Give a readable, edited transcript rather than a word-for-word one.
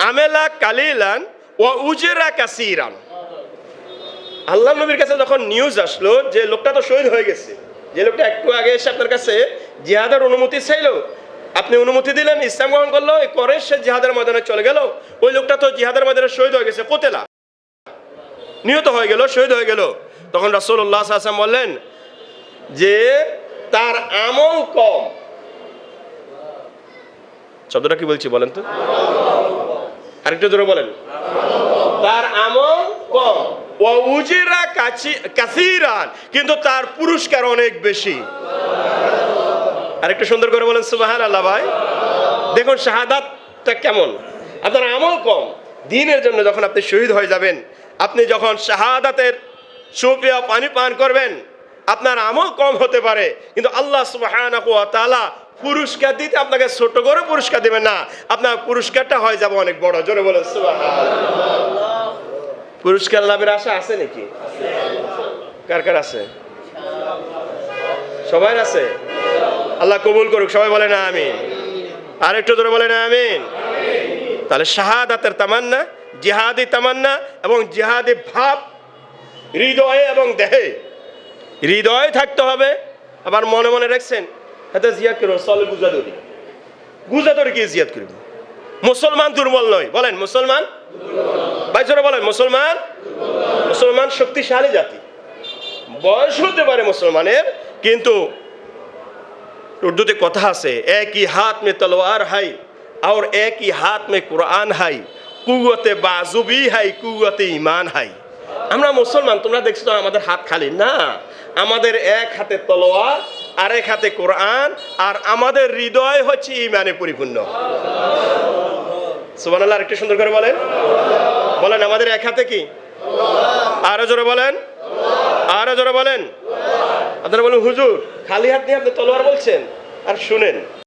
আমেলা কালিলান ও উজরা কাসিরান। আল্লাহ নবীর কাছে যখন নিউজ আসলো যে লোকটা তো শহীদ হয়ে গেছে, যে লোকটা একটু আগে এসে আপনার কাছে জিহাদের অনুমতি চাইলো, আপনি অনুমতি দিলেন, ইসলাম গ্রহণ করলো, করে সে জিহাদের ময়দানে চলে গেল, ওই লোকটা তো জিহাদের ময়দানে শহীদ হয়ে গেছে, কোতেলা নিহত হয়ে গেল, শহীদ হয়ে গেল। তখন রাসূলুল্লাহ সাল্লাল্লাহু আলাইহি ওয়াসাল্লাম বললেন যে তার আমল কম। শব্দটা কি বলছি বলেন তো, আরেকটু জোরে বলেন। তার আমল কম, ও উজিরা কাসিরান, কিন্তু তার পুরস্কার অনেক বেশি। আরেকটু সুন্দর করে বলেন সুবহানাল্লাহ। ভাই দেখুন শাহাদাতটা কেমন। আপনার আমল কম, দ্বীনের জন্য যখন আপনি শহীদ হয়ে যাবেন, আপনি যখন শাহাদাতের সুপিয়া পানি পান করবেন, আপনার আমল কম হতে পারে, কিন্তু আল্লাহ সুবহানাহু ওয়া তাআলা পুরস্কার দিতে আপনাকে ছোট করে পুরস্কার দেবেন না, আপনার পুরস্কারটা হয়ে যাবে অনেক বড়। জোরে বলেন সুবহানাল্লাহ। পুরস্কার লাভের আশা আছে নাকি? কার কার আছে? সবাই আছে? আল্লাহ কবুল করুক, সবাই বলেন আমিন। আর একটু জোরে বলেন আমিন। তাহলে শাহাদাতের তামান্না, জিহাদি তামান্না এবং জিহাদি ভাব হৃদয়ে এবং দেহে, হৃদয়ে থাকতে হবে। আবার মনে মনে রাখছেন হাতে জিয়াদ করব, চলে গুজাদরি, গুজাদরি কি জিয়াদ করব? মুসলমান দুর্বল নয়, বলেন মুসলমান ভাই জোরে বলেন মুসলমান। মুসলমান শক্তিশালী জাতি, বয়স হতে পারে মুসলমানের, কিন্তু উর্দুতে কথা আছে, এক ই হাত মে তলোয়ার হাই और एक ही हाथ में कुरान है, कुव्वते बाजू भी है, कुव्वते ईमान है। আমরা মুসলমান, তোমরা দেখছো তো আমাদের হাত খালি না, আমাদের এক হাতে তলোয়ার, আরেক হাতে কোরআন, আর আমাদের হৃদয় হচ্ছে ঈমানে পরিপূর্ণ। সুবহানাল্লাহ। আরেকটু সুন্দর করে বলেন, বলেন আমাদের এক হাতে কি? আরো জোরে বলেন, আরো জোরে বলেন। আপনারা বলেন হুজুর খালি হাত নিয়ে আপনি তলোয়ার বলছেন। আর শুনেন,